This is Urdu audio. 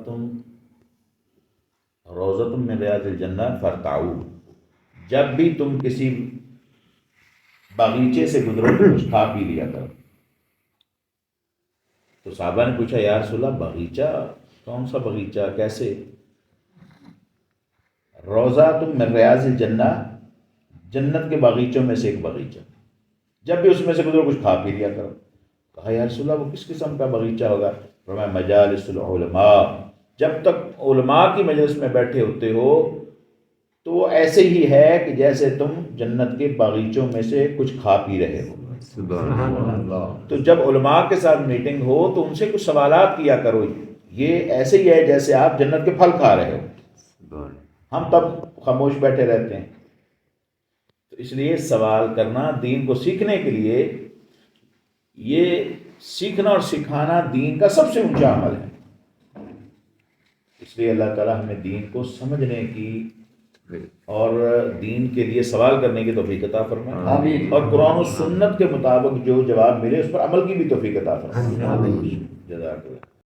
تم روزۃ من ریاض الجنہ فرتعو، جب بھی تم کسی باغیچے سے گزرو تو کچھ کھا پی لیا کرو۔ تو صحابہ نے پوچھا یا رسول اللہ باغیچہ کون سا باغیچہ، کیسے؟ روزہ من ریاض الجنہ، جنت کے باغیچوں میں سے ایک باغیچہ، جب بھی اس میں سے گزرو کچھ کھا پی لیا کرو۔ کہا یا رسول اللہ وہ کس قسم کا باغیچہ ہوگا؟ فرمایا مجالس العلماء، جب تک علماء کی مجلس میں بیٹھے ہوتے ہو تو وہ ایسے ہی ہے کہ جیسے تم جنت کے باغیچوں میں سے کچھ کھا پی رہے ہو۔ سبحان اللہ۔ تو جب علماء کے ساتھ میٹنگ ہو تو ان سے کچھ سوالات کیا کرو، یہ ایسے ہی ہے جیسے آپ جنت کے پھل کھا رہے ہو، ہم تب خاموش بیٹھے رہتے ہیں۔ تو اس لیے سوال کرنا دین کو سیکھنے کے لیے، یہ سیکھنا اور سکھانا دین کا سب سے اونچا عمل ہے۔ اس لیے اللہ تعالیٰ ہمیں دین کو سمجھنے کی اور دین کے لیے سوال کرنے کی توفیق عطا فرمائے، اور قرآن و سنت کے مطابق جو جواب ملے اس پر عمل کی بھی توفیق عطا فرمائے۔ جزاک اللہ۔